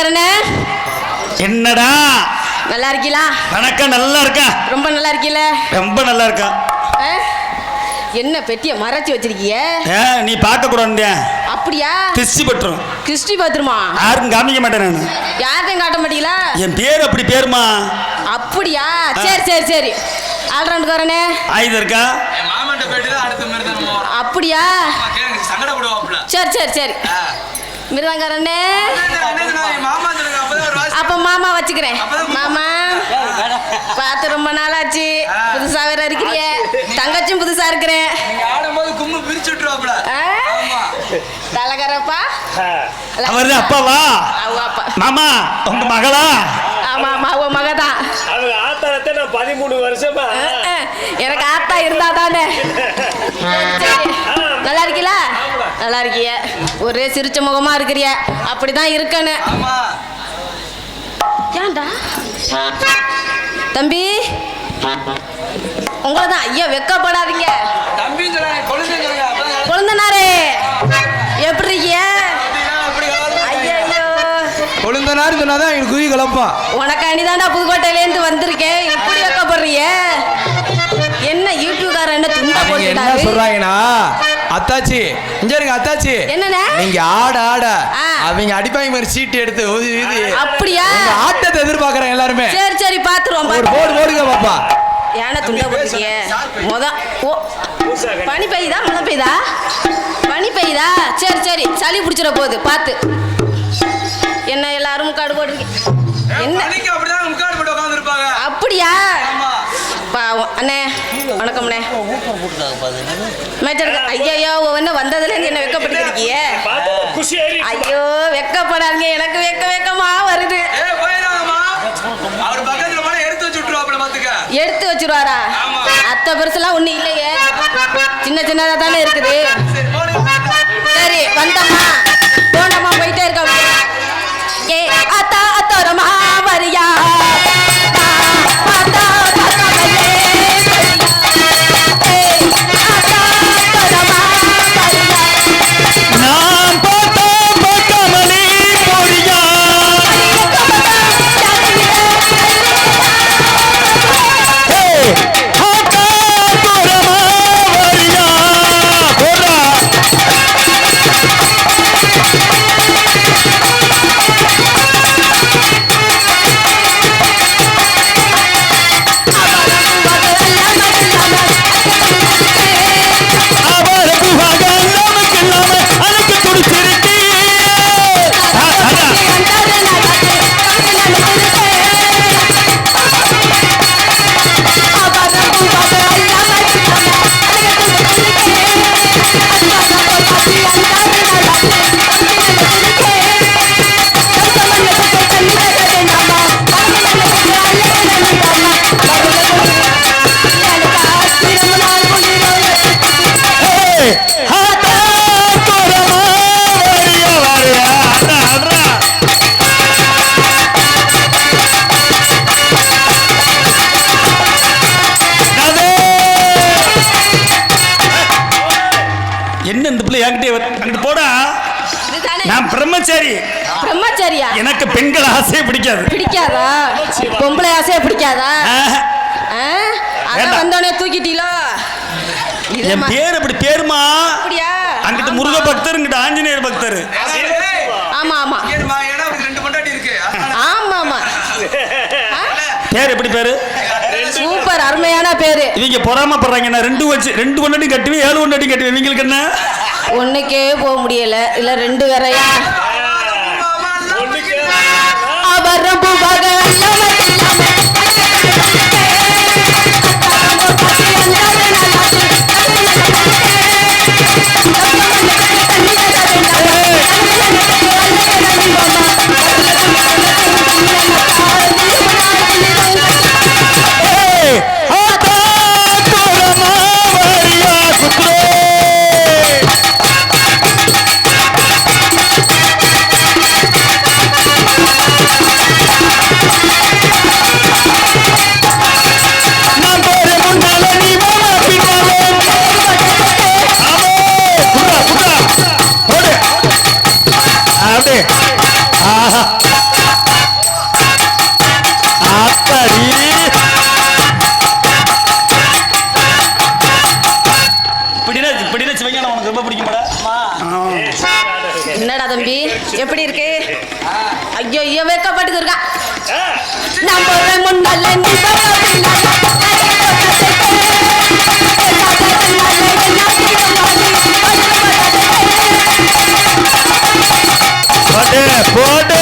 மிருதங்காரனே என்னடா நல்லா இருக்கீங்களா? வணக்கம். நல்லா இருக்கா? ரொம்ப நல்லா இருக்கீல? ரொம்ப நல்லா இருக்கா. என்ன பெட்டியை மறைச்சி வச்சிருக்கீங்க? நீ பார்க்க கூடாது. அப்படியா? திருஷ்டி பட்டுரும். திருஷ்டி பத்துருமா? யாருக்கும் காமிக்க மாட்டேன் நான். யார்ட்டையும் காட்ட மாட்டீங்களா? என் பேர் அப்படி பேருமா. அப்படியா? சரி சரி சரி. ஆல்ரவுண்டுக்காரனே ஆயுதம் இருக்கா? அப்படியா? சரி சரி சரி. மிருதங்காரனே அப்ப மாமா வச்சுக்கிறேன். மாமா பார்த்து ரொம்ப நாள் ஆச்சு. புதுசா வேற இருக்கிறிய. தங்கச்சும் புதுசா இருக்கிறேன். தலகரப்பா அவரு அப்பாவா? அப்பா. மாமா உங்க மகளா? ஆமா ஆமா உன் மகதான். அவங்க ஆத்தாரத்தை நான் 13 வருஷமா. எனக்கு ஆத்தா இருந்தா தானே. நல்லா இருக்கீங்களா? நல்லா இருக்கிய. ஒரே சிரிச்ச முகமா இருக்கிறிய. அப்படிதான் இருக்கணும். ஏன்டா தம்பி உங்களதான். ஐயா வெக்கப்படாதீங்க. கொழுந்தனாரே எப்படி இருக்கிய? கொழுந்தனார் சொன்னாதான் எங்களுக்கு குதி கலப்பா. உனக்கு அணிதாண்டா புதுக்கோட்டையிலேருந்து வந்திருக்கேன். எப்படி வைக்கப்படுறிய? என்ன யூடியூப்காரன் என்ன துண்டா போட்டு என்ன சொல்றாங்கன்னா அத்தாச்சி இங்க இருங்க. அத்தாச்சி என்னண்ணே நீங்க ஆட ஆட அவங்க அடிப்பாங்க மாதிரி சீட்டு எடுத்து அப்படியா? ஆட்டத்தை எதிர்பார்க்கறேன் எல்லாருமே. சரி சரி பாத்துருவோம். ஒரு போடு போடுங்க பாப்பா. ஏன்னா துண்டா போட்டுருக்கிய பனி பெய்யுதா மழை பெய்யுதா? பனி பெய்யுதா? சரி சரி சளி பிடிச்சிட போகுது பார்த்து. என்ன எல்லாரும் முக்காடு போட்டுருக்கீங்க? என்ன அப்படியா? அண்ணே வணக்கம் அண்ணே. ஐயோ என்ன வந்ததுலேருந்து என்ன வெக்கப்படுத்திருக்கிய? ஐயோ வெக்கப்படாதீங்க. எனக்கு வெக்கமா வருது. எடுத்து வச்சிருவாரா? அத்தை பெருசுலாம் ஒண்ணு இல்லையே. சின்ன சின்னதா தானே இருக்குது. சரி வந்தம்மா போனம்மா போயிட்டே இருக்க. ஏ அத்தா அத்தோரமா வரியா? நான் பிரம்மச்சாரி. பிரம்மச்சாரியா? எனக்கு பெண்கள் ஆசையே பிடிக்காது. பிடிக்காதா? பொம்பளை ஆசையே பிடிக்காதா? அதான் வந்தோடனே தூக்கிட்டீங்களோ? என் பேர் அப்படி பேருமா? அப்படியா? அங்கிட்டு முருக பக்தர், இங்கிட்டு ஆஞ்சநேயர் பக்தர். ஆமா ஆமா ஆமா ஆமா. பேர் எப்படி பேரு? சூப்பர் அருமையான பேரு. இவங்க பொறாமப்படுறாங்க. நான் 2 பொண்டாட்டி கட்டுவேன், 7 பொண்டாட்டி கட்டுவேன். இவங்களுக்கு என்ன? ஒண்ணுக்கே போக முடியல. இல்ல 2 வேறையா? அவரம் பூவாக ஐயோ வெக்கப்பட்டு இருக்கா. ஆ, நான் போறேன் முன்னால நீ போடு போடு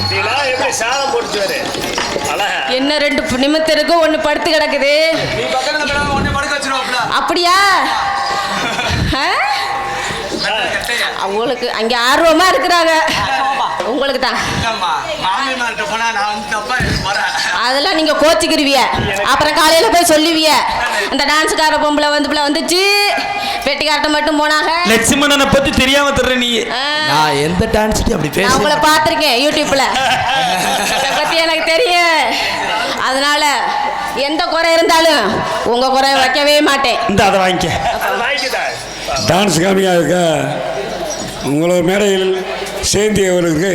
நீலாம் எப்படி சாதம் போட்டு வரு? அழகா. என்ன 2 நிமித்தம் இருக்கு, 1 படுத்து கிடக்குது. நீ பக்கத்துல போனா உன்னை படுக்க வச்சிருவாப்ல. அப்படியா? அவங்களுக்கு அங்க ஆர்வமா இருக்கிறாங்க. உங்களுக்கு தான் இல்லம்மா, மாமியார்ட்ட போனா நான் வந்து தப்பா வரேன். அதெல்லாம் நீங்க கோச்சிக்கிருவிய. அப்புறம் காலையில போய் சொல்லுவிய, இந்த டான்ஸ்கார பொம்பளை வந்துச்சு, பெட்டிக்காரட்ட மட்டும் போனாங்க. லட்சுமணனை பத்தி தெரியாம தர்ற நீ. நான் எந்த டான்ஸ் அப்படி நான் உங்களை பார்த்திருக்கேன் யூடியூப்ல. இதை பத்தி எனக்கு தெரியும். அதனால எந்த குறை இருந்தாலும் உங்க குறை வைக்கவே மாட்டேன். இந்த அதை வாங்கிக்க. அது வாங்கிக்கிட்டா. டான்ஸ் காமியாக இருக்க உங்களோட மேடையில் சேந்தி அவர்களுக்கு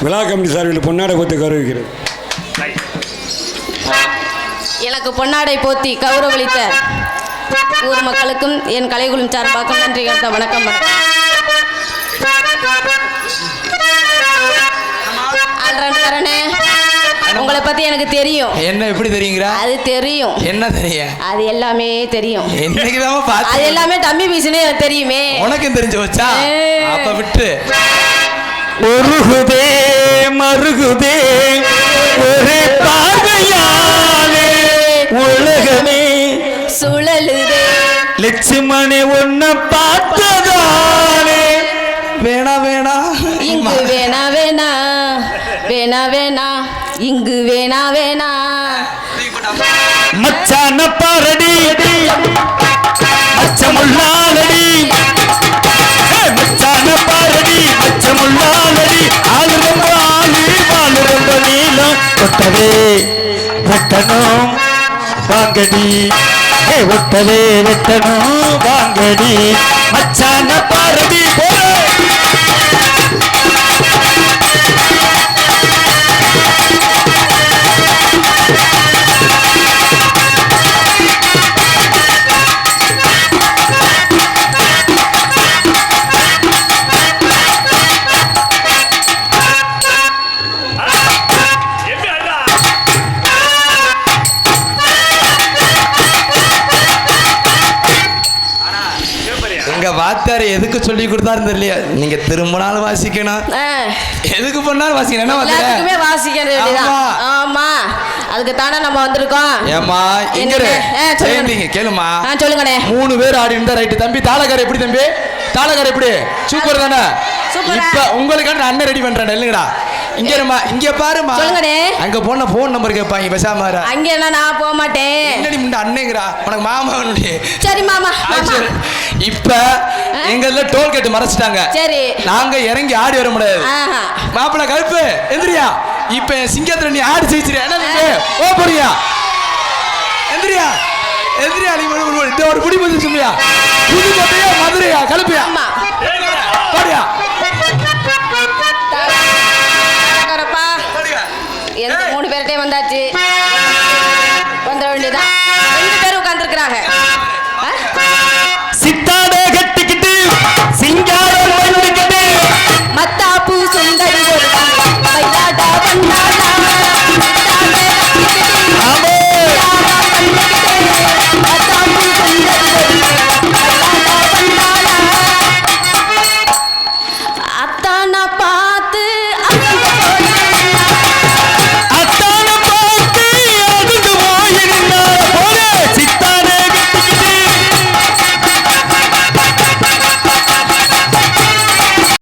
விழா கமிட்டி சார்பில் பொன்னாடை போட்டு கௌரவிக்கிறது. எனக்கு பொன்னாடை போத்தி கௌரவளித்த ஊர் மக்களுக்கும் என் கலைக்குழும் சார்பாக நன்றி கருத்த வணக்கம். ஆல்ரவுண்டரனே, உங்களை பத்தி எனக்கு தெரியும். என்ன எப்படி தெரியுங்கறா? அது தெரியும். என்ன தெரியும்? அது எல்லாமே தெரியும். என்னைக்குதான் அது பாத்து எல்லாமே தம்பி பீசுனே எனக்கு தெரியுமே. உனக்கும் தெரிஞ்சு வச்சா அப்ப விட்டு. உருகுதே மருகுதே ஒரு பார்வையாலே உலகமே சுழலுதே லட்சுமணே உன்னை பார்த்ததாலே. வேணா வேணா இங்கு வேணா வேணா வேணா வேணா இங்கு வேணா வேணா. மச்சான பாரடி மச்சமுள்ளாலடி, மச்சான பாரடி மச்சமுள்ளாலடி. ஆளு ரொம்ப ஆளு வாழு ரொம்ப நீளம். ஒட்டவே வெட்டணும் வாங்கடி, ஒட்டவே வெட்டணும் வாங்கடி. மச்சான பாரடி போற எப்படி அண்ணா? கேப்பறியா? எங்க வாத்தாரு எதுக்கு சொல்லி கொடுத்தாரு தெரியலையா? நீங்க திரும்பினாலும் வாசிக்கணும், எதுக்கு பண்ணாலும் வாசிக்கணும். என்ன எல்லாத்துக்குமே வாத்தியாரே? வாசிக்கிறது வேண்டியதான். ஆமா. ஆமா, அதுக்கு தானே நம்ம வந்திருக்கோம். ஏம்மா இங்க இரு. சேர்ந்தீங்க கேளுமா. சொல்லுங்கண்ணே. 3 பேர் ஆடி இருந்தா ரைட்டு. தம்பி தாளக்கார எப்படி தம்பி? தாளக்கார எப்படி? சூப்பர் தானே? சூப்பரா. இப்ப உங்களுக்கான அண்ணன் ரெடி பண்றேன். இல்லங்கடா இங்க இருமா, இங்க பாருமா. சொல்லுங்கண்ணே. அங்க போன போன் நம்பர் கேட்பாங்க பேசாம இரு. அங்க என்ன நான் போக மாட்டேன். என்னடி முண்ட அண்ணேங்கடா உனக்கு மாமா வேணும்டி. சரி மாமா. மாமா. இப்ப எங்கல்ல டோல் கேட் மறைச்சிட்டாங்க. சரி. நாங்க இறங்கி ஆடி வர முடியாது. ஆஹா. மாப்பிள கருப்பு எந்திரியா. இப்ப என் சிங்கத்துல நீ ஆடி ஜெயிச்சிரியா? என்ன நீ ஓ போறியா? எந்திரியா எந்திரியா. நீ இந்த ஒரு புடி வந்து சொல்லியா? புதுக்கோட்டையா மதுரையா கலப்பியா? ஆமா. போறியா? தாளக்காரப்பா, எந்த 3 பேர்கிட்டே வந்தாச்சு. வந்துட வேண்டியதான். 2 பேர் உட்கார்ந்துருக்குறாங்க.